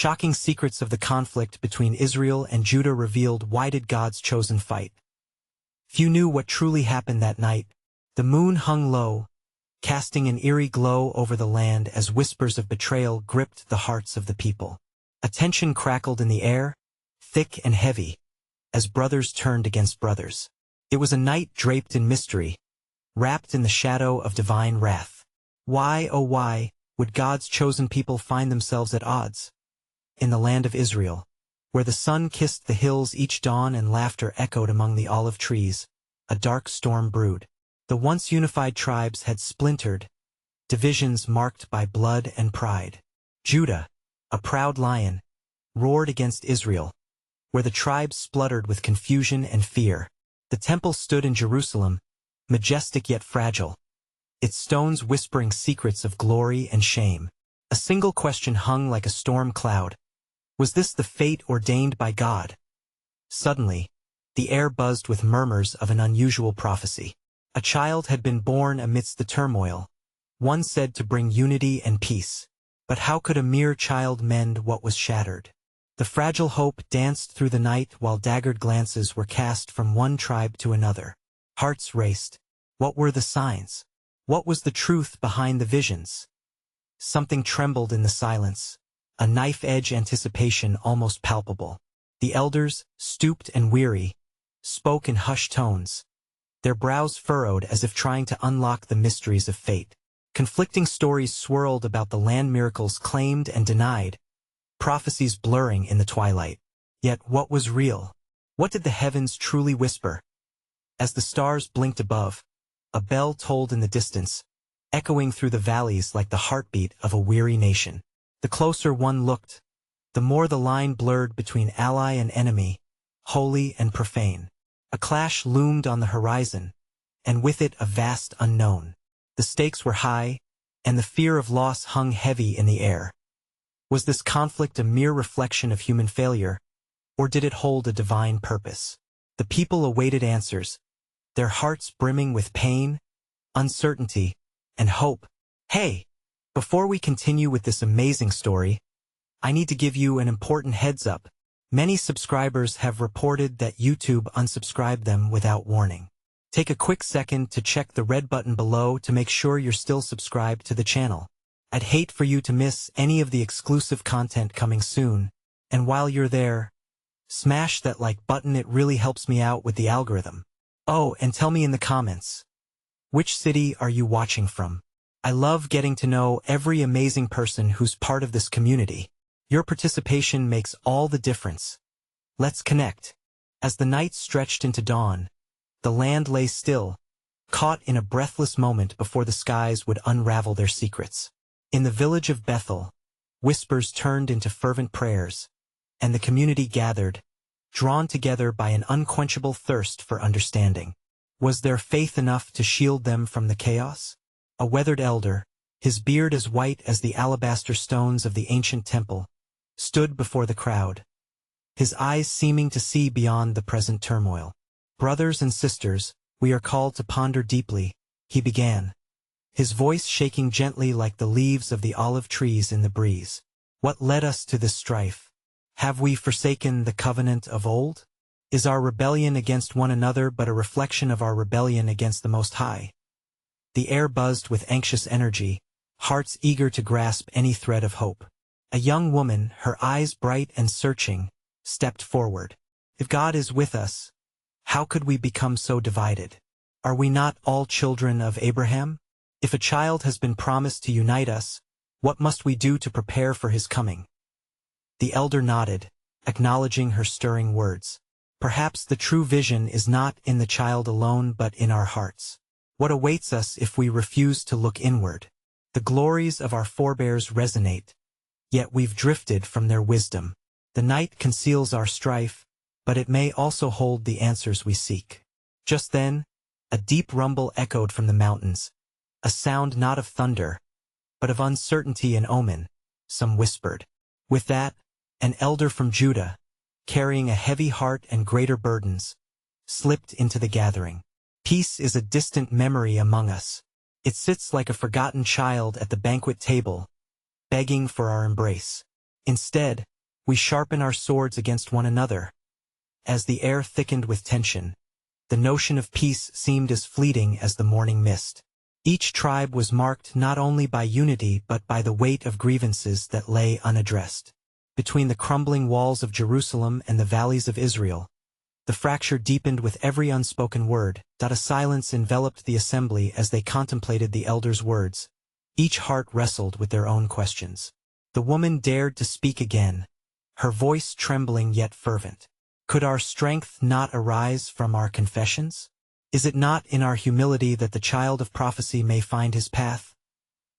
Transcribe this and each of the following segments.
Shocking secrets of the conflict between Israel and Judah revealed why did God's chosen fight. Few knew what truly happened that night. The moon hung low, casting an eerie glow over the land as whispers of betrayal gripped the hearts of the people. A tension crackled in the air, thick and heavy, as brothers turned against brothers. It was a night draped in mystery, wrapped in the shadow of divine wrath. Why, oh why, would God's chosen people find themselves at odds? In the land of Israel, where the sun kissed the hills each dawn and laughter echoed among the olive trees, a dark storm brewed. The once unified tribes had splintered, divisions marked by blood and pride. Judah, a proud lion, roared against Israel, where the tribes spluttered with confusion and fear. The temple stood in Jerusalem, majestic yet fragile, its stones whispering secrets of glory and shame. A single question hung like a storm cloud. Was this the fate ordained by God? Suddenly, the air buzzed with murmurs of an unusual prophecy. A child had been born amidst the turmoil, one said to bring unity and peace. But how could a mere child mend what was shattered? The fragile hope danced through the night while daggered glances were cast from one tribe to another. Hearts raced. What were the signs? What was the truth behind the visions? Something trembled in the silence, a knife-edge anticipation almost palpable. The elders, stooped and weary, spoke in hushed tones, their brows furrowed as if trying to unlock the mysteries of fate. Conflicting stories swirled about the land miracles claimed and denied, prophecies blurring in the twilight. Yet what was real? What did the heavens truly whisper? As the stars blinked above, a bell tolled in the distance, echoing through the valleys like the heartbeat of a weary nation. The closer one looked, the more the line blurred between ally and enemy, holy and profane. A clash loomed on the horizon, and with it a vast unknown. The stakes were high, and the fear of loss hung heavy in the air. Was this conflict a mere reflection of human failure, or did it hold a divine purpose? The people awaited answers, their hearts brimming with pain, uncertainty, and hope. Hey! Before we continue with this amazing story, I need to give you an important heads up. Many subscribers have reported that YouTube unsubscribed them without warning. Take a quick second to check the red button below to make sure you're still subscribed to the channel. I'd hate for you to miss any of the exclusive content coming soon, and while you're there, smash that like button, it really helps me out with the algorithm. Oh, and tell me in the comments, which city are you watching from? I love getting to know every amazing person who's part of this community. Your participation makes all the difference. Let's connect. As the night stretched into dawn, the land lay still, caught in a breathless moment before the skies would unravel their secrets. In the village of Bethel, whispers turned into fervent prayers, and the community gathered, drawn together by an unquenchable thirst for understanding. Was their faith enough to shield them from the chaos? A weathered elder, his beard as white as the alabaster stones of the ancient temple, stood before the crowd, his eyes seeming to see beyond the present turmoil. Brothers and sisters, we are called to ponder deeply, he began, his voice shaking gently like the leaves of the olive trees in the breeze. What led us to this strife? Have we forsaken the covenant of old? Is our rebellion against one another but a reflection of our rebellion against the Most High? The air buzzed with anxious energy, hearts eager to grasp any thread of hope. A young woman, her eyes bright and searching, stepped forward. If God is with us, how could we become so divided? Are we not all children of Abraham? If a child has been promised to unite us, what must we do to prepare for his coming? The elder nodded, acknowledging her stirring words. Perhaps the true vision is not in the child alone but in our hearts. What awaits us if we refuse to look inward? The glories of our forebears resonate, yet we've drifted from their wisdom. The night conceals our strife, but it may also hold the answers we seek. Just then, a deep rumble echoed from the mountains, a sound not of thunder, but of uncertainty and omen, some whispered. With that, an elder from Judah, carrying a heavy heart and greater burdens, slipped into the gathering. Peace is a distant memory among us. It sits like a forgotten child at the banquet table, begging for our embrace. Instead, we sharpen our swords against one another. As the air thickened with tension, the notion of peace seemed as fleeting as the morning mist. Each tribe was marked not only by unity but by the weight of grievances that lay unaddressed. Between the crumbling walls of Jerusalem and the valleys of Israel, the fracture deepened with every unspoken word. A silence enveloped the assembly as they contemplated the elders' words. Each heart wrestled with their own questions. The woman dared to speak again, her voice trembling yet fervent. Could our strength not arise from our confessions? Is it not in our humility that the child of prophecy may find his path?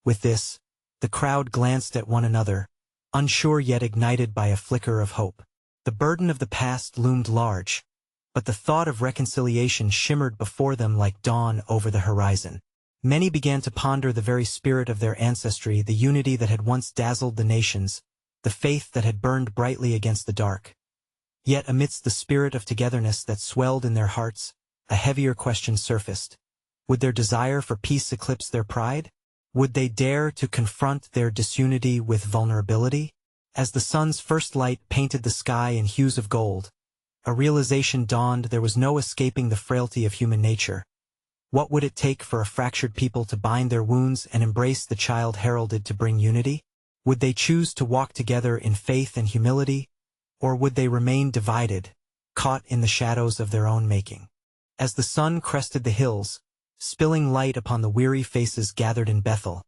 With this, the crowd glanced at one another, unsure yet ignited by a flicker of hope. The burden of the past loomed large, but the thought of reconciliation shimmered before them like dawn over the horizon. Many began to ponder the very spirit of their ancestry, the unity that had once dazzled the nations, the faith that had burned brightly against the dark. Yet amidst the spirit of togetherness that swelled in their hearts, a heavier question surfaced. Would their desire for peace eclipse their pride? Would they dare to confront their disunity with vulnerability? As the sun's first light painted the sky in hues of gold, a realization dawned: there was no escaping the frailty of human nature. What would it take for a fractured people to bind their wounds and embrace the child heralded to bring unity? Would they choose to walk together in faith and humility, or would they remain divided, caught in the shadows of their own making? As the sun crested the hills, spilling light upon the weary faces gathered in Bethel,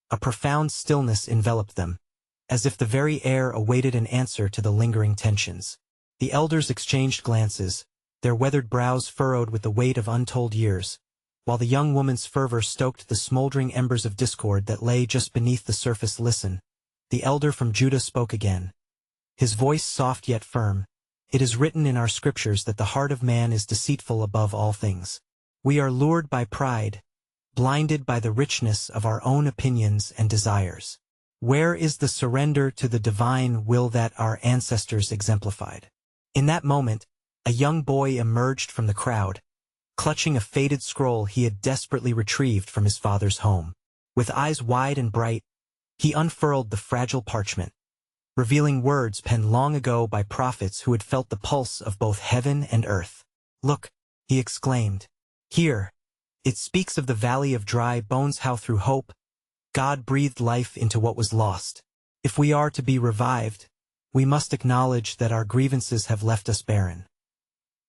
a profound stillness enveloped them, as if the very air awaited an answer to the lingering tensions. The elders exchanged glances, their weathered brows furrowed with the weight of untold years, while the young woman's fervor stoked the smoldering embers of discord that lay just beneath the surface. Listen, the elder from Judah spoke again, his voice soft yet firm. It is written in our scriptures that the heart of man is deceitful above all things. We are lured by pride, blinded by the richness of our own opinions and desires. Where is the surrender to the divine will that our ancestors exemplified? In that moment, a young boy emerged from the crowd, clutching a faded scroll he had desperately retrieved from his father's home. With eyes wide and bright, he unfurled the fragile parchment, revealing words penned long ago by prophets who had felt the pulse of both heaven and earth. "Look," he exclaimed. "Here, it speaks of the valley of dry bones, how through hope, God breathed life into what was lost. If we are to be revived, we must acknowledge that our grievances have left us barren."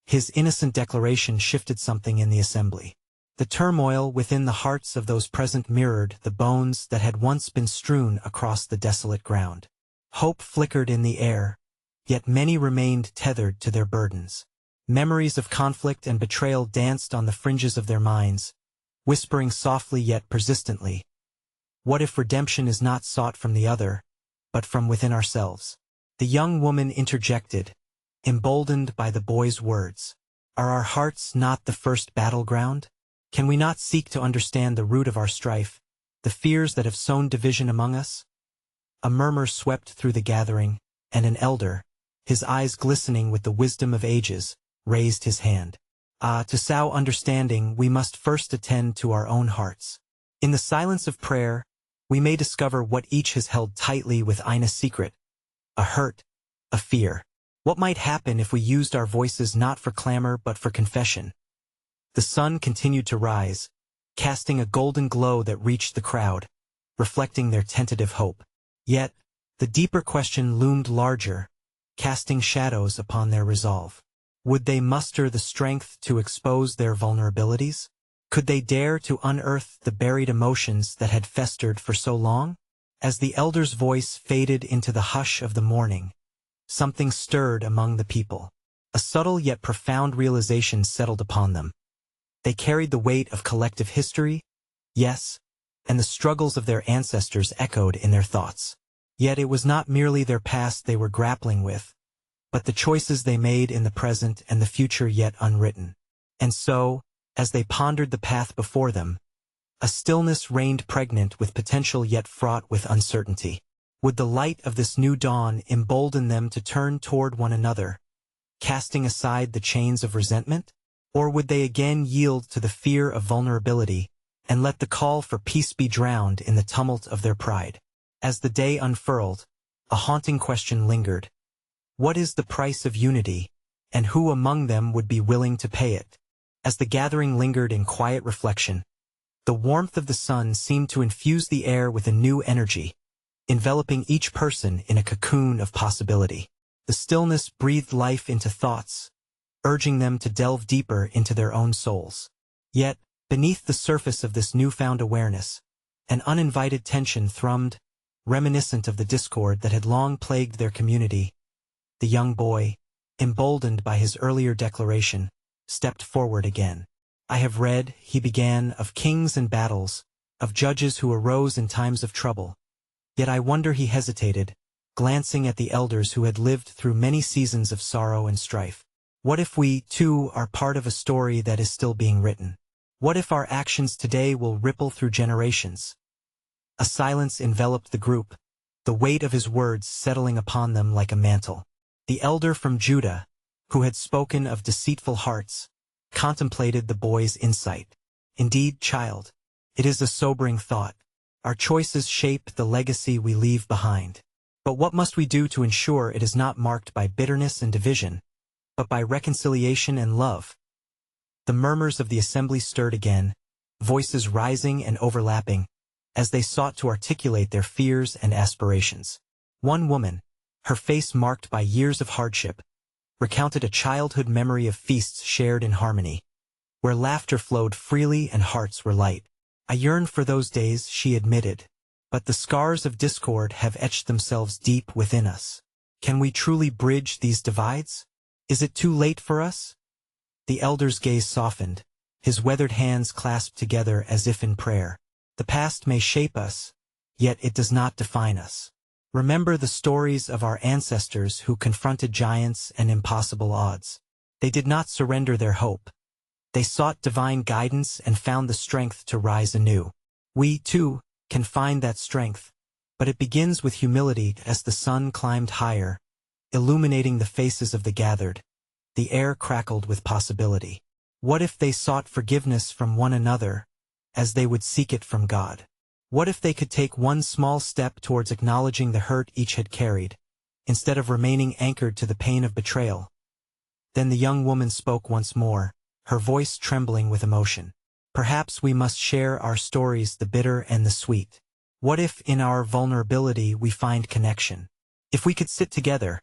His innocent declaration shifted something in the assembly. The turmoil within the hearts of those present mirrored the bones that had once been strewn across the desolate ground. Hope flickered in the air, yet many remained tethered to their burdens. Memories of conflict and betrayal danced on the fringes of their minds, whispering softly yet persistently, "What if redemption is not sought from the other, but from within ourselves?" The young woman interjected, emboldened by the boy's words. "Are our hearts not the first battleground? Can we not seek to understand the root of our strife, the fears that have sown division among us?" A murmur swept through the gathering, and an elder, his eyes glistening with the wisdom of ages, raised his hand. To sow understanding, we must first attend to our own hearts. In the silence of prayer, we may discover what each has held tightly within a secret, a hurt, a fear. What might happen if we used our voices not for clamor but for confession? The sun continued to rise, casting a golden glow that reached the crowd, reflecting their tentative hope. Yet, the deeper question loomed larger, casting shadows upon their resolve. Would they muster the strength to expose their vulnerabilities? Could they dare to unearth the buried emotions that had festered for so long? As the elder's voice faded into the hush of the morning, something stirred among the people. A subtle yet profound realization settled upon them. They carried the weight of collective history, yes, and the struggles of their ancestors echoed in their thoughts. Yet it was not merely their past they were grappling with, but the choices they made in the present and the future yet unwritten. And so, as they pondered the path before them, a stillness reigned pregnant with potential yet fraught with uncertainty. Would the light of this new dawn embolden them to turn toward one another, casting aside the chains of resentment? Or would they again yield to the fear of vulnerability and let the call for peace be drowned in the tumult of their pride? As the day unfurled, a haunting question lingered. What is the price of unity, and who among them would be willing to pay it? As the gathering lingered in quiet reflection, the warmth of the sun seemed to infuse the air with a new energy, enveloping each person in a cocoon of possibility. The stillness breathed life into thoughts, urging them to delve deeper into their own souls. Yet, beneath the surface of this newfound awareness, an uninvited tension thrummed, reminiscent of the discord that had long plagued their community. The young boy, emboldened by his earlier declaration, stepped forward again. I have read, he began, of kings and battles, of judges who arose in times of trouble. Yet I wonder, he hesitated, glancing at the elders who had lived through many seasons of sorrow and strife. What if we, too, are part of a story that is still being written? What if our actions today will ripple through generations? A silence enveloped the group, the weight of his words settling upon them like a mantle. The elder from Judah, who had spoken of deceitful hearts, contemplated the boy's insight. Indeed, child, it is a sobering thought. Our choices shape the legacy we leave behind. But what must we do to ensure it is not marked by bitterness and division, but by reconciliation and love? The murmurs of the assembly stirred again, voices rising and overlapping, as they sought to articulate their fears and aspirations. One woman, her face marked by years of hardship, recounted a childhood memory of feasts shared in harmony, where laughter flowed freely and hearts were light. I yearn for those days, she admitted, but the scars of discord have etched themselves deep within us. Can we truly bridge these divides? Is it too late for us? The elder's gaze softened, his weathered hands clasped together as if in prayer. The past may shape us, yet it does not define us. Remember the stories of our ancestors who confronted giants and impossible odds. They did not surrender their hope. They sought divine guidance and found the strength to rise anew. We, too, can find that strength, but it begins with humility. As the sun climbed higher, illuminating the faces of the gathered, the air crackled with possibility. What if they sought forgiveness from one another, as they would seek it from God? What if they could take one small step towards acknowledging the hurt each had carried, instead of remaining anchored to the pain of betrayal? Then the young woman spoke once more, her voice trembling with emotion. Perhaps we must share our stories, the bitter and the sweet. What if in our vulnerability we find connection? If we could sit together,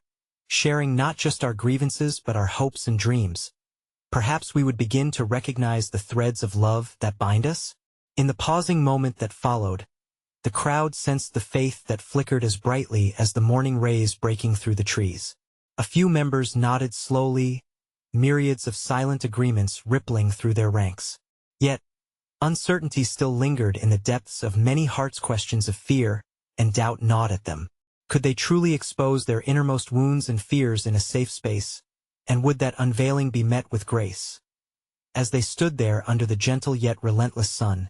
sharing not just our grievances but our hopes and dreams, perhaps we would begin to recognize the threads of love that bind us? In the pausing moment that followed, the crowd sensed the faith that flickered as brightly as the morning rays breaking through the trees. A few members nodded slowly, myriads of silent agreements rippling through their ranks. Yet, uncertainty still lingered in the depths of many hearts. Questions of fear and doubt gnawed at them. Could they truly expose their innermost wounds and fears in a safe space? And would that unveiling be met with grace? As they stood there under the gentle yet relentless sun,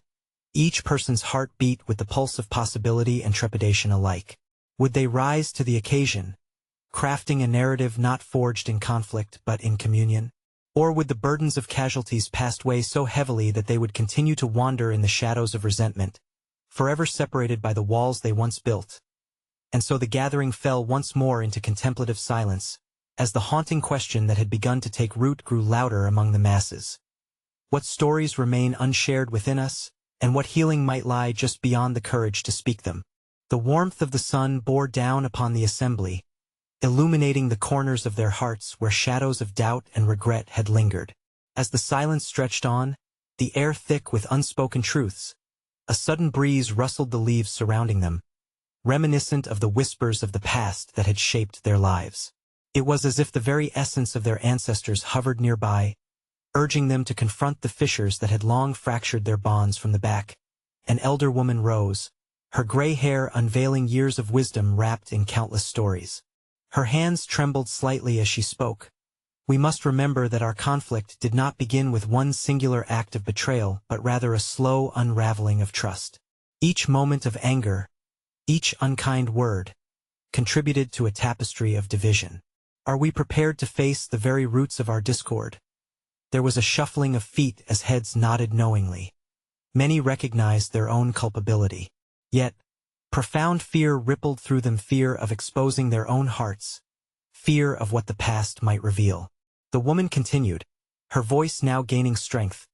each person's heart beat with the pulse of possibility and trepidation alike. Would they rise to the occasion, crafting a narrative not forged in conflict but in communion? Or would the burdens of casualties past weigh so heavily that they would continue to wander in the shadows of resentment, forever separated by the walls they once built? And so the gathering fell once more into contemplative silence, as the haunting question that had begun to take root grew louder among the masses. What stories remain unshared within us, and what healing might lie just beyond the courage to speak them? The warmth of the sun bore down upon the assembly, illuminating the corners of their hearts where shadows of doubt and regret had lingered. As the silence stretched on, the air thick with unspoken truths, a sudden breeze rustled the leaves surrounding them, reminiscent of the whispers of the past that had shaped their lives. It was as if the very essence of their ancestors hovered nearby, urging them to confront the fissures that had long fractured their bonds from the back. An elder woman rose, her gray hair unveiling years of wisdom wrapped in countless stories. Her hands trembled slightly as she spoke. We must remember that our conflict did not begin with one singular act of betrayal, but rather a slow unraveling of trust. Each moment of anger, each unkind word, contributed to a tapestry of division. Are we prepared to face the very roots of our discord? There was a shuffling of feet as heads nodded knowingly. Many recognized their own culpability. Yet, Profound fear rippled through them, fear of exposing their own hearts, fear of what the past might reveal. The woman continued, her voice now gaining strength.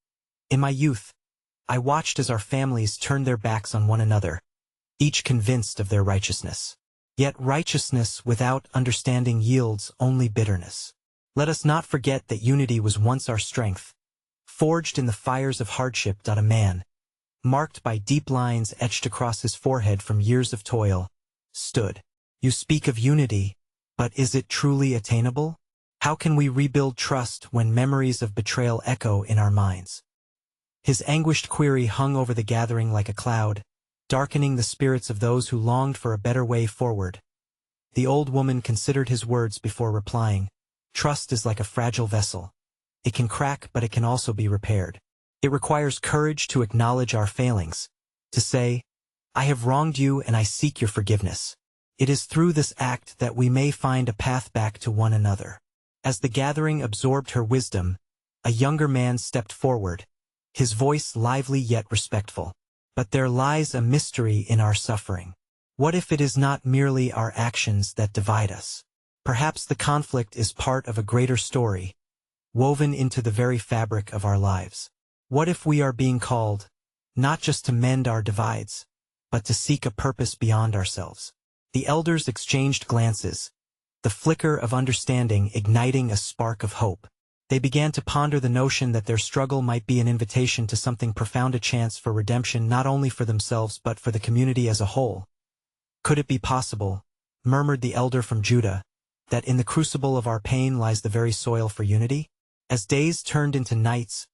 In my youth, I watched as our families turned their backs on one another, each convinced of their righteousness. Yet righteousness without understanding yields only bitterness. Let us not forget that unity was once our strength, forged in the fires of hardship. A man, marked by deep lines etched across his forehead from years of toil, stood. You speak of unity, but is it truly attainable? How can we rebuild trust when memories of betrayal echo in our minds? His anguished query hung over the gathering like a cloud, darkening the spirits of those who longed for a better way forward. The old woman considered his words before replying. Trust is like a fragile vessel. It can crack, but it can also be repaired. It requires courage to acknowledge our failings, to say, I have wronged you and I seek your forgiveness. It is through this act that we may find a path back to one another. As the gathering absorbed her wisdom, a younger man stepped forward, his voice lively yet respectful. But there lies a mystery in our suffering. What if it is not merely our actions that divide us? Perhaps the conflict is part of a greater story, woven into the very fabric of our lives. What if we are being called, not just to mend our divides, but to seek a purpose beyond ourselves? The elders exchanged glances, the flicker of understanding igniting a spark of hope. They began to ponder the notion that their struggle might be an invitation to something profound, a chance for redemption not only for themselves but for the community as a whole. Could it be possible, murmured the elder from Judah, that in the crucible of our pain lies the very soil for unity? As days turned into nights,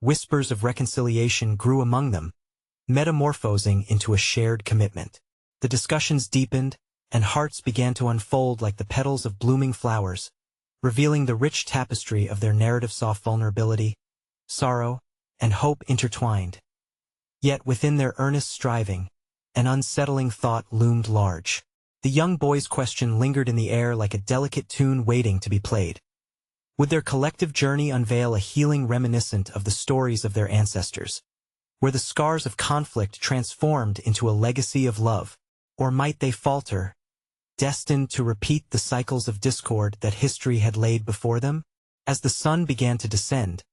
whispers of reconciliation grew among them, metamorphosing into a shared commitment. The discussions deepened, and hearts began to unfold like the petals of blooming flowers, revealing the rich tapestry of their narrative, soft vulnerability, sorrow, and hope intertwined. Yet within their earnest striving, an unsettling thought loomed large. The young boy's question lingered in the air like a delicate tune waiting to be played. Would their collective journey unveil a healing reminiscent of the stories of their ancestors, where the scars of conflict transformed into a legacy of love? Or might they falter, destined to repeat the cycles of discord that history had laid before them? As the sun began to descend,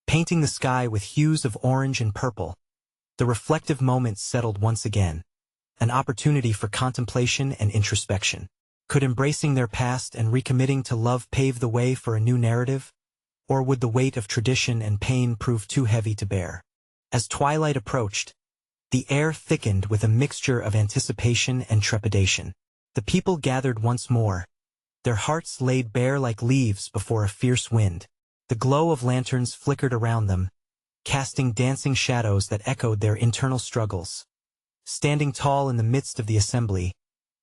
painting the sky with hues of orange and purple, the reflective moments settled once again, an opportunity for contemplation and introspection. Could embracing their past and recommitting to love pave the way for a new narrative? Or would the weight of tradition and pain prove too heavy to bear? As twilight approached, the air thickened with a mixture of anticipation and trepidation. The people gathered once more, their hearts laid bare like leaves before a fierce wind. The glow of lanterns flickered around them, casting dancing shadows that echoed their internal struggles. Standing tall in the midst of the assembly,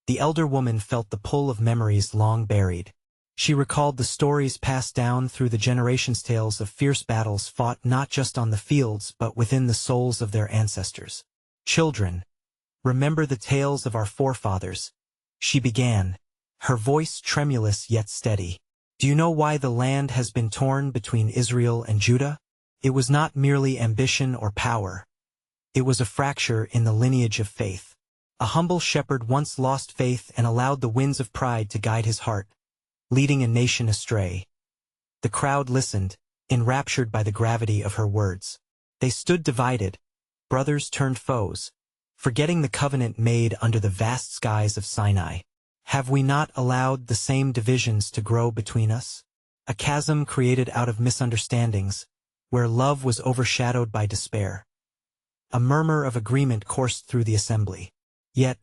the elder woman felt the pull of memories long buried. She recalled the stories passed down through the generations, tales of fierce battles fought not just on the fields but within the souls of their ancestors. Children, remember the tales of our forefathers, she began, her voice tremulous yet steady. Do you know why the land has been torn between Israel and Judah? It was not merely ambition or power. It was a fracture in the lineage of faith. A humble shepherd once lost faith and allowed the winds of pride to guide his heart, leading a nation astray. The crowd listened, enraptured by the gravity of her words. They stood divided, brothers turned foes, forgetting the covenant made under the vast skies of Sinai. Have we not allowed the same divisions to grow between us? A chasm created out of misunderstandings, where love was overshadowed by despair. A murmur of agreement coursed through the assembly. Yet,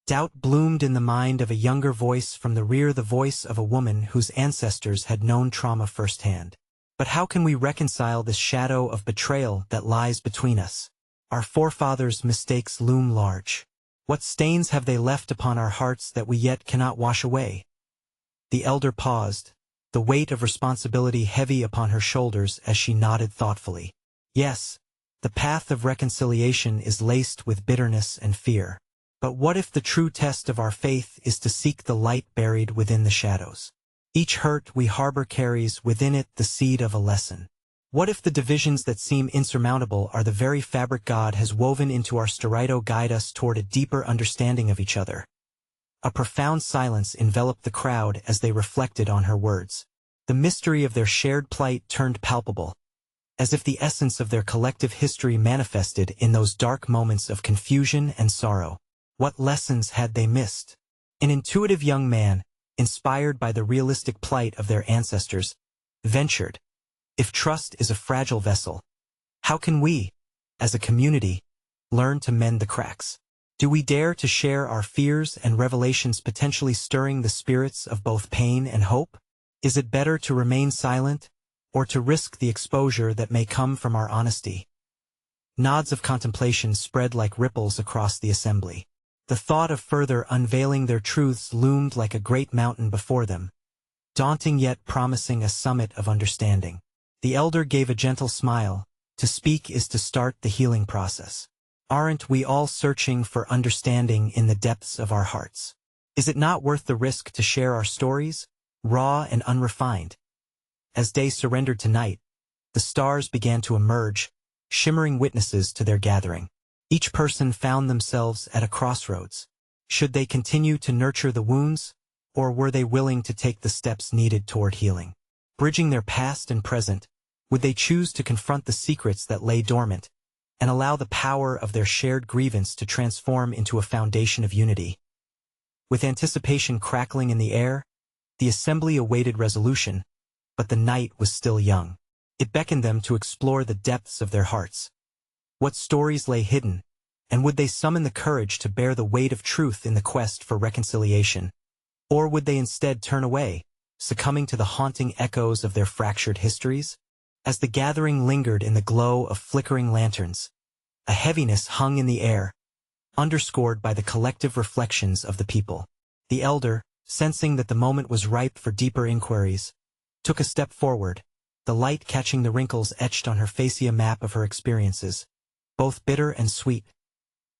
doubt bloomed in the mind of a younger voice from the rear, the voice of a woman whose ancestors had known trauma firsthand. But how can we reconcile this shadow of betrayal that lies between us? Our forefathers' mistakes loom large. What stains have they left upon our hearts that we yet cannot wash away? The elder paused, the weight of responsibility heavy upon her shoulders as she nodded thoughtfully. Yes, the path of reconciliation is laced with bitterness and fear. But what if the true test of our faith is to seek the light buried within the shadows? Each hurt we harbor carries within it the seed of a lesson. What if the divisions that seem insurmountable are the very fabric God has woven into our sterito guide us toward a deeper understanding of each other? A profound silence enveloped the crowd as they reflected on her words. The mystery of their shared plight turned palpable, as if the essence of their collective history manifested in those dark moments of confusion and sorrow. What lessons had they missed? An intuitive young man, inspired by the realistic plight of their ancestors, ventured, "If trust is a fragile vessel, how can we, as a community, learn to mend the cracks? Do we dare to share our fears and revelations, potentially stirring the spirits of both pain and hope? Is it better to remain silent, or to risk the exposure that may come from our honesty?" Nods of contemplation spread like ripples across the assembly. The thought of further unveiling their truths loomed like a great mountain before them, daunting yet promising a summit of understanding. The elder gave a gentle smile. To speak is to start the healing process. Aren't we all searching for understanding in the depths of our hearts? Is it not worth the risk to share our stories, raw and unrefined? As day surrendered to night, the stars began to emerge, shimmering witnesses to their gathering. Each person found themselves at a crossroads. Should they continue to nurture the wounds, or were they willing to take the steps needed toward healing? Bridging their past and present, would they choose to confront the secrets that lay dormant, and allow the power of their shared grievance to transform into a foundation of unity? With anticipation crackling in the air, the assembly awaited resolution, but the night was still young. It beckoned them to explore the depths of their hearts. What stories lay hidden, and would they summon the courage to bear the weight of truth in the quest for reconciliation? Or would they instead turn away, succumbing to the haunting echoes of their fractured histories? As the gathering lingered in the glow of flickering lanterns, a heaviness hung in the air, underscored by the collective reflections of the people. The elder, sensing that the moment was ripe for deeper inquiries, took a step forward, the light catching the wrinkles etched on her face, a map of her experiences, both bitter and sweet.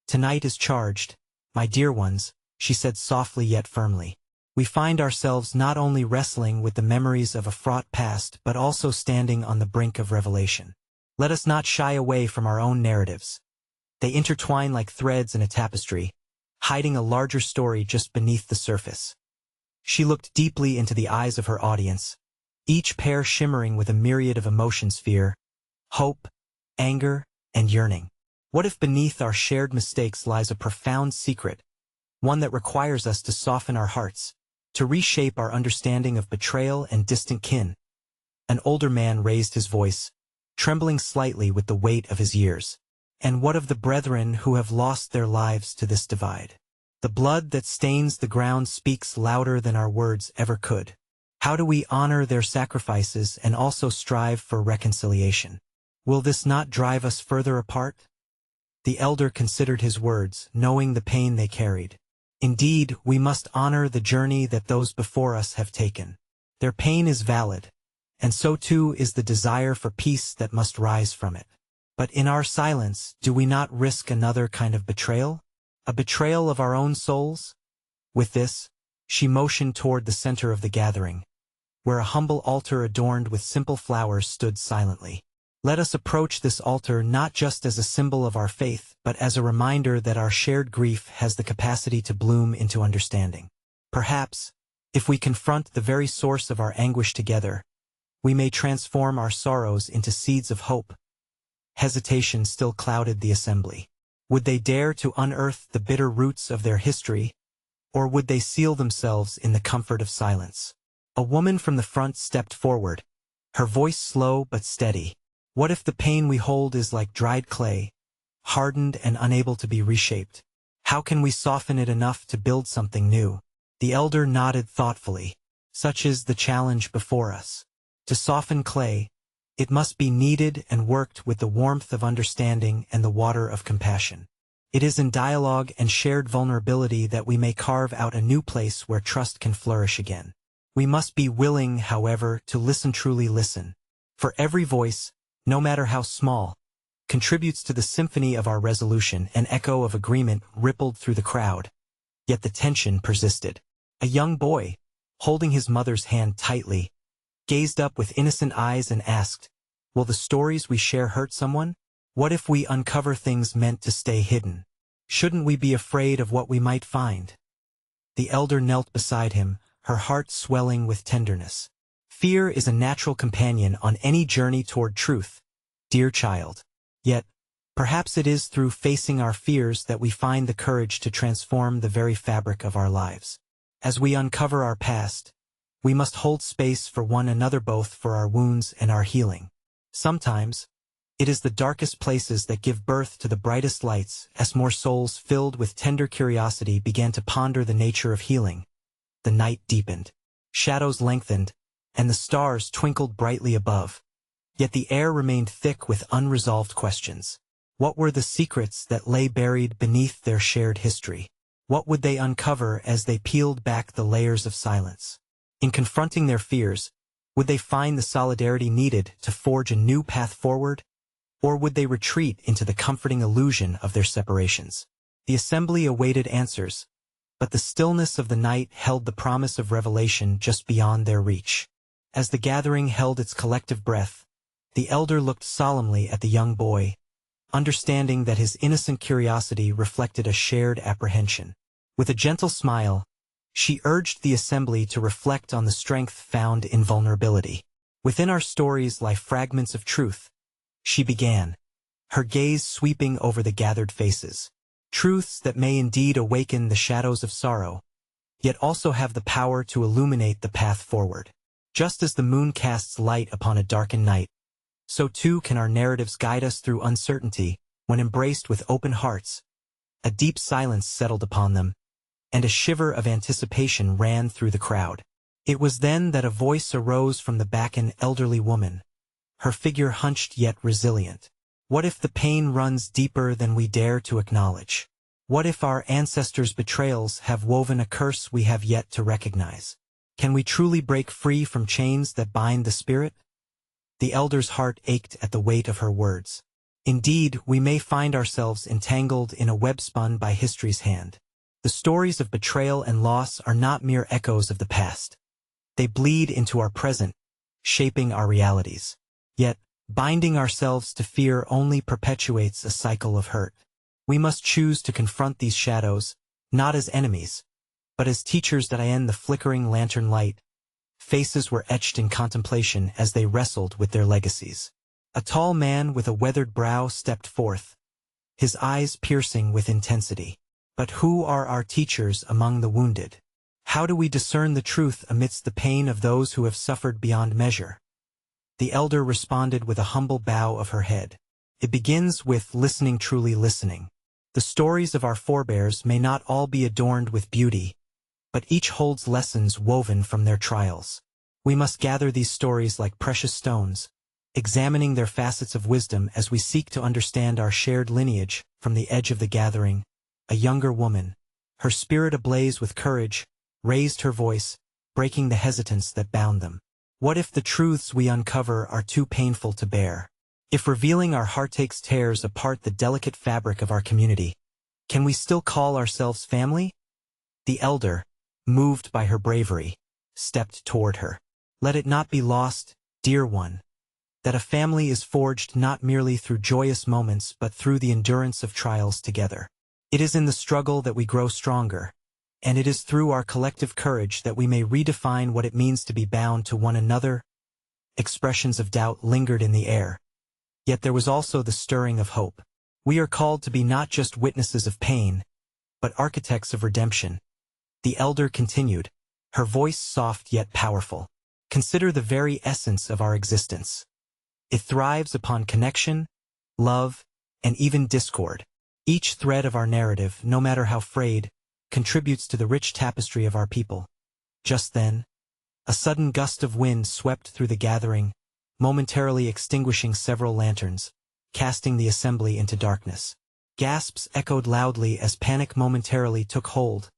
"Tonight is charged, my dear ones," she said softly yet firmly. "We find ourselves not only wrestling with the memories of a fraught past but also standing on the brink of revelation. Let us not shy away from our own narratives. They intertwine like threads in a tapestry, hiding a larger story just beneath the surface." She looked deeply into the eyes of her audience, each pair shimmering with a myriad of emotions: fear, hope, anger, and yearning. What if beneath our shared mistakes lies a profound secret, one that requires us to soften our hearts, to reshape our understanding of betrayal and distant kin? An older man raised his voice, trembling slightly with the weight of his years. "And what of the brethren who have lost their lives to this divide? The blood that stains the ground speaks louder than our words ever could. How do we honor their sacrifices and also strive for reconciliation? Will this not drive us further apart?" The elder considered his words, knowing the pain they carried. "Indeed, we must honor the journey that those before us have taken. Their pain is valid, and so too is the desire for peace that must rise from it. But in our silence, do we not risk another kind of betrayal? A betrayal of our own souls?" With this, she motioned toward the center of the gathering, where a humble altar adorned with simple flowers stood silently. "Let us approach this altar not just as a symbol of our faith, but as a reminder that our shared grief has the capacity to bloom into understanding. Perhaps, if we confront the very source of our anguish together, we may transform our sorrows into seeds of hope." Hesitation still clouded the assembly. Would they dare to unearth the bitter roots of their history, or would they seal themselves in the comfort of silence? A woman from the front stepped forward, her voice slow but steady. "What if the pain we hold is like dried clay, hardened and unable to be reshaped? How can we soften it enough to build something new?" The elder nodded thoughtfully. "Such is the challenge before us. To soften clay, it must be kneaded and worked with the warmth of understanding and the water of compassion. It is in dialogue and shared vulnerability that we may carve out a new place where trust can flourish again. We must be willing, however, to listen, truly listen. For every voice, no matter how small, contributes to the symphony of our resolution." An echo of agreement rippled through the crowd, yet the tension persisted. A young boy, holding his mother's hand tightly, gazed up with innocent eyes and asked, Will the stories we share hurt someone? What if we uncover things meant to stay hidden? Shouldn't we be afraid of what we might find? The elder knelt beside him, her heart swelling with tenderness. Fear is a natural companion on any journey toward truth, dear child. Yet, perhaps it is through facing our fears that we find the courage to transform the very fabric of our lives. As we uncover our past, we must hold space for one another, both for our wounds and our healing. Sometimes, it is the darkest places that give birth to the brightest lights. As more souls filled with tender curiosity began to ponder the nature of healing, the night deepened, shadows lengthened, and the stars twinkled brightly above. Yet the air remained thick with unresolved questions. What were the secrets that lay buried beneath their shared history? What would they uncover as they peeled back the layers of silence? In confronting their fears, would they find the solidarity needed to forge a new path forward? Or would they retreat into the comforting illusion of their separations? The assembly awaited answers, but the stillness of the night held the promise of revelation just beyond their reach. As the gathering held its collective breath, the elder looked solemnly at the young boy, understanding that his innocent curiosity reflected a shared apprehension. With a gentle smile, she urged the assembly to reflect on the strength found in vulnerability. Within our stories lie fragments of truth, she began, her gaze sweeping over the gathered faces. Truths that may indeed awaken the shadows of sorrow, yet also have the power to illuminate the path forward. Just as the moon casts light upon a darkened night, so too can our narratives guide us through uncertainty. When embraced with open hearts, a deep silence settled upon them, and a shiver of anticipation ran through the crowd. It was then that a voice arose from the back, an elderly woman, her figure hunched yet resilient. What if the pain runs deeper than we dare to acknowledge? What if our ancestors' betrayals have woven a curse we have yet to recognize? Can we truly break free from chains that bind the spirit? The elder's heart ached at the weight of her words. Indeed, we may find ourselves entangled in a web spun by history's hand. The stories of betrayal and loss are not mere echoes of the past. They bleed into our present, shaping our realities. Yet, binding ourselves to fear only perpetuates a cycle of hurt. We must choose to confront these shadows, not as enemies, but as teachers that end the flickering lantern light. Faces were etched in contemplation as they wrestled with their legacies. A tall man with a weathered brow stepped forth, his eyes piercing with intensity. But who are our teachers among the wounded? How do we discern the truth amidst the pain of those who have suffered beyond measure? The elder responded with a humble bow of her head. It begins with listening, truly listening. The stories of our forebears may not all be adorned with beauty, but each holds lessons woven from their trials. We must gather these stories like precious stones, examining their facets of wisdom as we seek to understand our shared lineage. From the edge of the gathering, a younger woman, her spirit ablaze with courage, raised her voice, breaking the hesitance that bound them. What if the truths we uncover are too painful to bear? If revealing our heartaches tears apart the delicate fabric of our community, can we still call ourselves family? The elder, moved by her bravery, stepped toward her. Let it not be lost, dear one, that a family is forged not merely through joyous moments but through the endurance of trials together. It is in the struggle that we grow stronger, and it is through our collective courage that we may redefine what it means to be bound to one another. Expressions of doubt lingered in the air, yet there was also the stirring of hope. We are called to be not just witnesses of pain, but architects of redemption. The elder continued, her voice soft yet powerful. Consider the very essence of our existence. It thrives upon connection, love, and even discord. Each thread of our narrative, no matter how frayed, contributes to the rich tapestry of our people. Just then, a sudden gust of wind swept through the gathering, momentarily extinguishing several lanterns, casting the assembly into darkness. Gasps echoed loudly as panic momentarily took hold.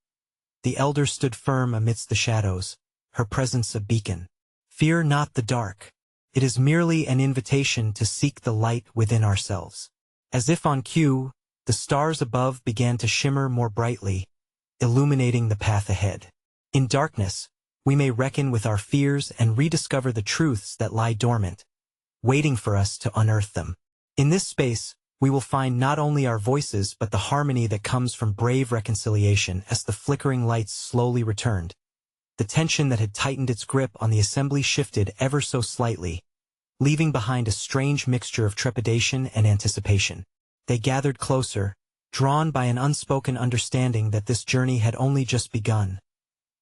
The elder stood firm amidst the shadows, her presence a beacon. Fear not the dark. It is merely an invitation to seek the light within ourselves. As if on cue, the stars above began to shimmer more brightly, illuminating the path ahead. In darkness, we may reckon with our fears and rediscover the truths that lie dormant, waiting for us to unearth them. In this space, we will find not only our voices but the harmony that comes from brave reconciliation as the flickering lights slowly returned. The tension that had tightened its grip on the assembly shifted ever so slightly, leaving behind a strange mixture of trepidation and anticipation. They gathered closer, drawn by an unspoken understanding that this journey had only just begun.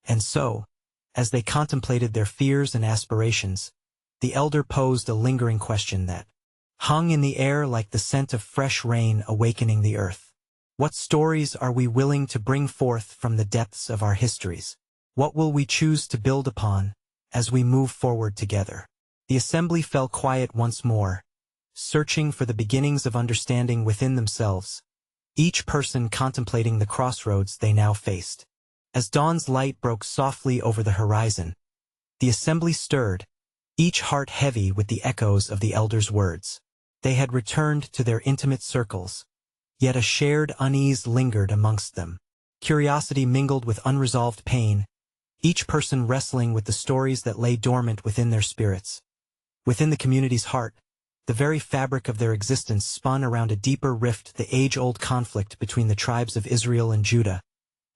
And so, as they contemplated their fears and aspirations, the elder posed a lingering question that hung in the air like the scent of fresh rain awakening the earth. What stories are we willing to bring forth from the depths of our histories? What will we choose to build upon as we move forward together? The assembly fell quiet once more, searching for the beginnings of understanding within themselves, each person contemplating the crossroads they now faced. As dawn's light broke softly over the horizon, the assembly stirred, each heart heavy with the echoes of the elder's words. They had returned to their intimate circles, yet a shared unease lingered amongst them. Curiosity mingled with unresolved pain, each person wrestling with the stories that lay dormant within their spirits. Within the community's heart, the very fabric of their existence spun around a deeper rift, the age-old conflict between the tribes of Israel and Judah,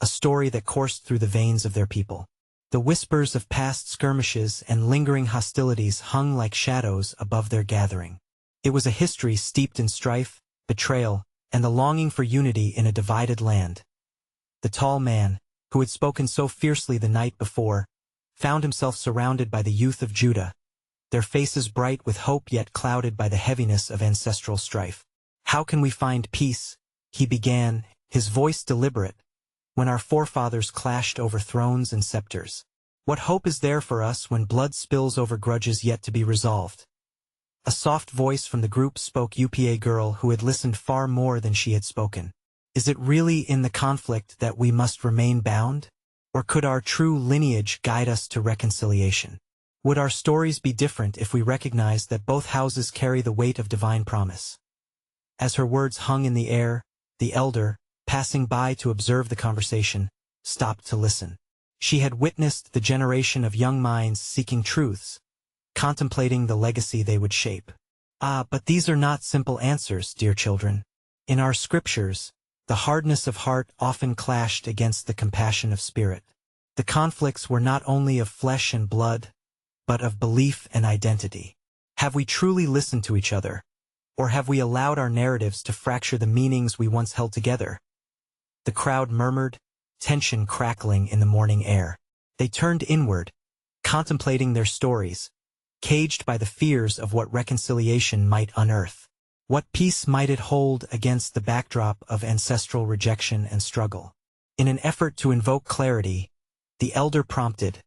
a story that coursed through the veins of their people. The whispers of past skirmishes and lingering hostilities hung like shadows above their gathering. It was a history steeped in strife, betrayal, and the longing for unity in a divided land. The tall man, who had spoken so fiercely the night before, found himself surrounded by the youth of Judah, their faces bright with hope yet clouded by the heaviness of ancestral strife. "How can we find peace?" he began, his voice deliberate, "when our forefathers clashed over thrones and scepters? What hope is there for us when blood spills over grudges yet to be resolved?" A soft voice from the group spoke, a girl who had listened far more than she had spoken. "Is it really in the conflict that we must remain bound? Or could our true lineage guide us to reconciliation? Would our stories be different if we recognized that both houses carry the weight of divine promise?" As her words hung in the air, the elder, passing by to observe the conversation, stopped to listen. She had witnessed the generation of young minds seeking truths, contemplating the legacy they would shape. But these are not simple answers, dear children. In our scriptures, the hardness of heart often clashed against the compassion of spirit. The conflicts were not only of flesh and blood, but of belief and identity. Have we truly listened to each other, or have we allowed our narratives to fracture the meanings we once held together? The crowd murmured, tension crackling in the morning air. They turned inward, contemplating their stories, caged by the fears of what reconciliation might unearth. What peace might it hold against the backdrop of ancestral rejection and struggle? In an effort to invoke clarity, the elder prompted,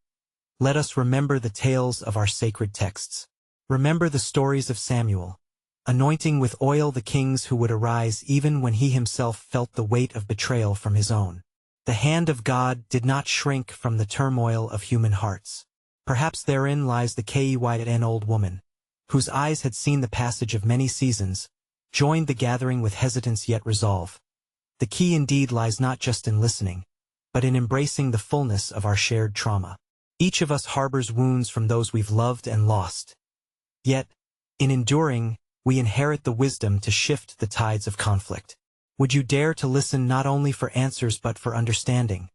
"Let us remember the tales of our sacred texts. Remember the stories of Samuel, anointing with oil the kings who would arise even when he himself felt the weight of betrayal from his own. The hand of God did not shrink from the turmoil of human hearts. Perhaps therein lies the Kyn old woman, whose eyes had seen the passage of many seasons, joined the gathering with hesitance yet resolve. The key indeed lies not just in listening, but in embracing the fullness of our shared trauma. Each of us harbors wounds from those we've loved and lost. Yet, in enduring, we inherit the wisdom to shift the tides of conflict. Would you dare to listen not only for answers but for understanding?"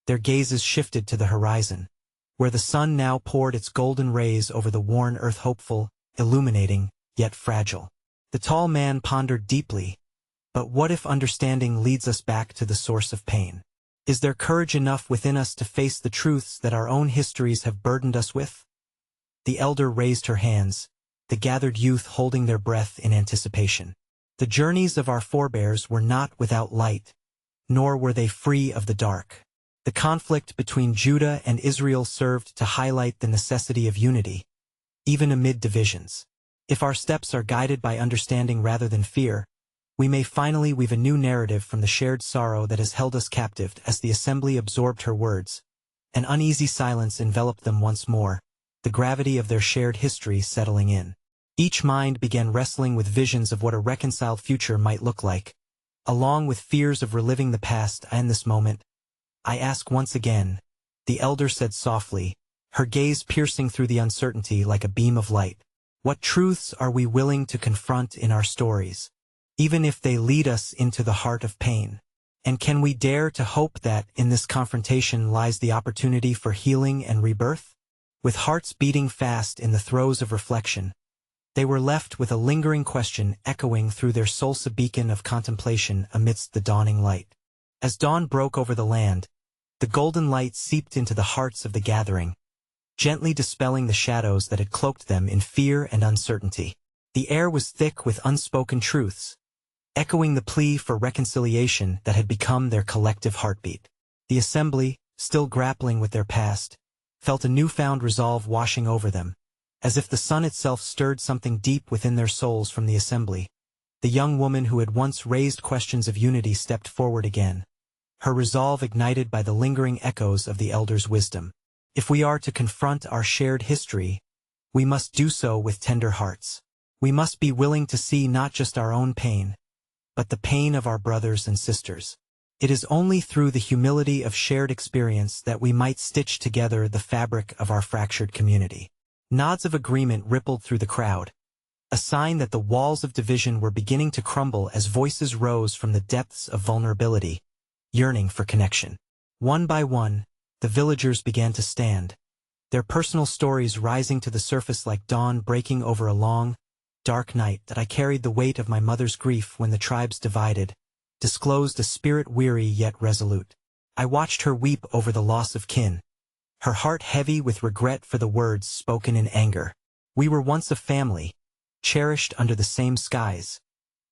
Their gazes shifted to the horizon, where the sun now poured its golden rays over the worn earth, hopeful, illuminating, yet fragile. The tall man pondered deeply, but what if understanding leads us back to the source of pain? Is there courage enough within us to face the truths that our own histories have burdened us with? The elder raised her hands, the gathered youth holding their breath in anticipation. The journeys of our forebears were not without light, nor were they free of the dark. The conflict between Judah and Israel served to highlight the necessity of unity, even amid divisions. If our steps are guided by understanding rather than fear, we may finally weave a new narrative from the shared sorrow that has held us captive. As the assembly absorbed her words, an uneasy silence enveloped them once more, the gravity of their shared history settling in. Each mind began wrestling with visions of what a reconciled future might look like, along with fears of reliving the past. In this moment, I ask once again, the elder said softly, her gaze piercing through the uncertainty like a beam of light. What truths are we willing to confront in our stories, even if they lead us into the heart of pain? And can we dare to hope that in this confrontation lies the opportunity for healing and rebirth? With hearts beating fast in the throes of reflection, they were left with a lingering question echoing through their souls, a beacon of contemplation amidst the dawning light. As dawn broke over the land, the golden light seeped into the hearts of the gathering, gently dispelling the shadows that had cloaked them in fear and uncertainty. The air was thick with unspoken truths, echoing the plea for reconciliation that had become their collective heartbeat. The assembly, still grappling with their past, felt a newfound resolve washing over them, as if the sun itself stirred something deep within their souls. From the assembly, the young woman who had once raised questions of unity stepped forward again, her resolve ignited by the lingering echoes of the elders' wisdom. If we are to confront our shared history, we must do so with tender hearts. We must be willing to see not just our own pain, but the pain of our brothers and sisters. It is only through the humility of shared experience that we might stitch together the fabric of our fractured community. Nods of agreement rippled through the crowd, a sign that the walls of division were beginning to crumble as voices rose from the depths of vulnerability, yearning for connection. One by one, the villagers began to stand, their personal stories rising to the surface like dawn breaking over a long, dark night. That I carried the weight of my mother's grief when the tribes divided, disclosed a spirit weary yet resolute. I watched her weep over the loss of kin, her heart heavy with regret for the words spoken in anger. We were once a family, cherished under the same skies,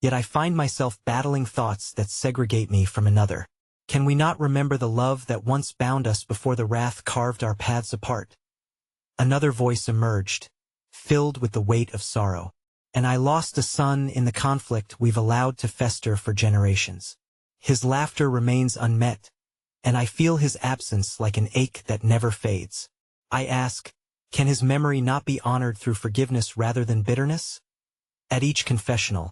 yet I find myself battling thoughts that segregate me from another. Can we not remember the love that once bound us before the wrath carved our paths apart? Another voice emerged, filled with the weight of sorrow. And I lost a son in the conflict we've allowed to fester for generations. His laughter remains unmet, and I feel his absence like an ache that never fades. I ask, can his memory not be honored through forgiveness rather than bitterness? At each confessional,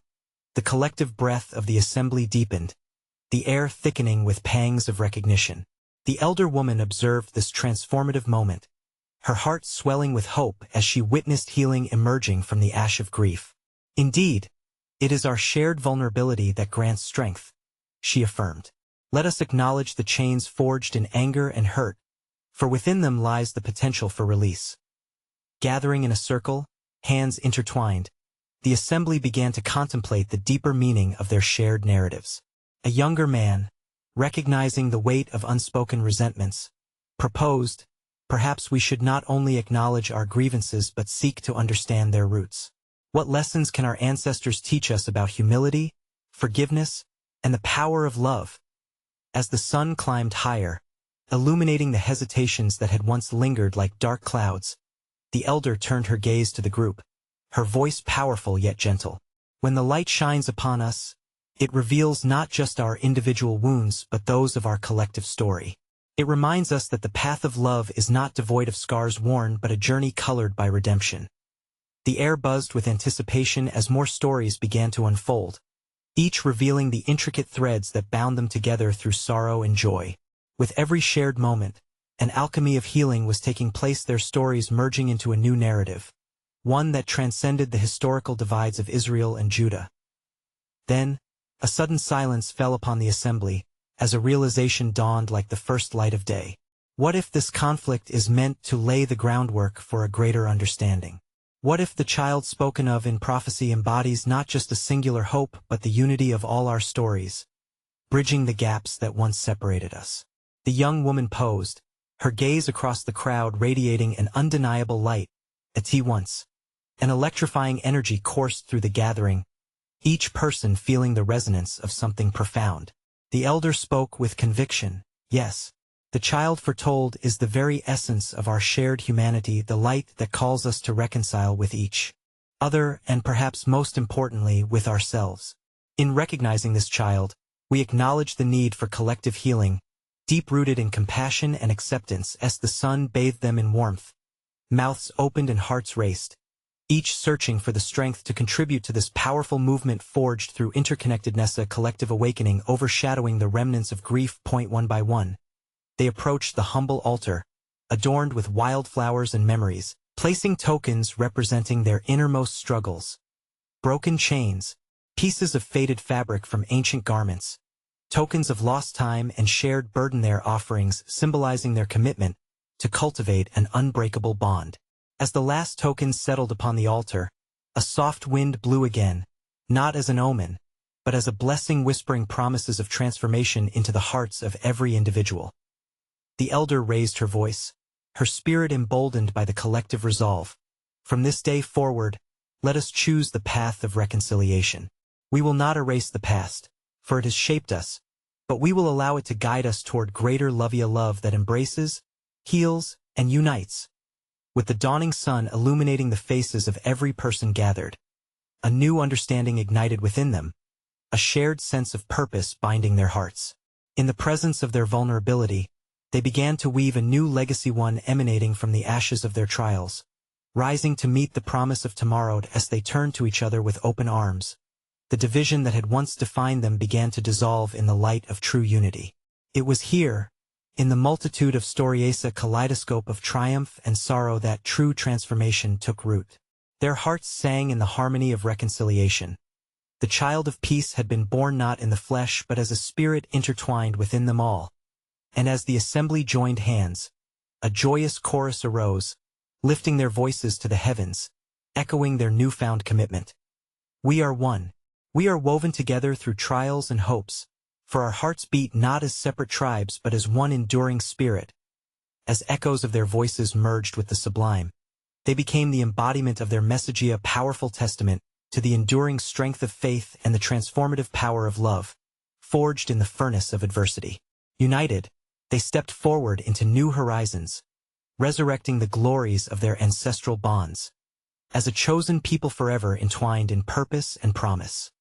the collective breath of the assembly deepened, the air thickening with pangs of recognition. The elder woman observed this transformative moment, her heart swelling with hope as she witnessed healing emerging from the ash of grief. Indeed, it is our shared vulnerability that grants strength, she affirmed. Let us acknowledge the chains forged in anger and hurt, for within them lies the potential for release. Gathering in a circle, hands intertwined, the assembly began to contemplate the deeper meaning of their shared narratives. A younger man, recognizing the weight of unspoken resentments, proposed, perhaps we should not only acknowledge our grievances but seek to understand their roots. What lessons can our ancestors teach us about humility, forgiveness, and the power of love? As the sun climbed higher, illuminating the hesitations that had once lingered like dark clouds, the elder turned her gaze to the group, her voice powerful yet gentle. When the light shines upon us, it reveals not just our individual wounds but those of our collective story. It reminds us that the path of love is not devoid of scars worn but a journey colored by redemption. The air buzzed with anticipation as more stories began to unfold, each revealing the intricate threads that bound them together through sorrow and joy. With every shared moment, an alchemy of healing was taking place, their stories merging into a new narrative, one that transcended the historical divides of Israel and Judah. Then, a sudden silence fell upon the assembly, as a realization dawned like the first light of day. What if this conflict is meant to lay the groundwork for a greater understanding? What if the child spoken of in prophecy embodies not just a singular hope but the unity of all our stories, bridging the gaps that once separated us? The young woman posed, her gaze across the crowd radiating an undeniable light. At once, an electrifying energy coursed through the gathering, each person feeling the resonance of something profound. The elder spoke with conviction. Yes, the child foretold is the very essence of our shared humanity, the light that calls us to reconcile with each other and perhaps most importantly with ourselves. In recognizing this child, we acknowledge the need for collective healing, deep-rooted in compassion and acceptance. As the sun bathed them in warmth, mouths opened and hearts raced, each searching for the strength to contribute to this powerful movement forged through interconnectedness, a collective awakening overshadowing the remnants of grief. One by one, they approached the humble altar, adorned with wildflowers and memories, placing tokens representing their innermost struggles. Broken chains, pieces of faded fabric from ancient garments, tokens of lost time and shared burden, their offerings symbolizing their commitment to cultivate an unbreakable bond. As the last tokens settled upon the altar, a soft wind blew again, not as an omen, but as a blessing whispering promises of transformation into the hearts of every individual. The elder raised her voice, her spirit emboldened by the collective resolve. From this day forward, let us choose the path of reconciliation. We will not erase the past, for it has shaped us, but we will allow it to guide us toward greater love that embraces, heals, and unites. With the dawning sun illuminating the faces of every person gathered, a new understanding ignited within them, a shared sense of purpose binding their hearts. In the presence of their vulnerability, they began to weave a new legacy, one emanating from the ashes of their trials, rising to meet the promise of tomorrow. As they turned to each other with open arms, the division that had once defined them began to dissolve in the light of true unity. It was here, in the multitude of stories, a kaleidoscope of triumph and sorrow, that true transformation took root. Their hearts sang in the harmony of reconciliation. The child of peace had been born not in the flesh but as a spirit intertwined within them all. And as the assembly joined hands, a joyous chorus arose, lifting their voices to the heavens, echoing their newfound commitment. We are one. We are woven together through trials and hopes, for our hearts beat not as separate tribes but as one enduring spirit. As echoes of their voices merged with the sublime, they became the embodiment of their message, a powerful testament to the enduring strength of faith and the transformative power of love, forged in the furnace of adversity. United, they stepped forward into new horizons, resurrecting the glories of their ancestral bonds, as a chosen people forever entwined in purpose and promise.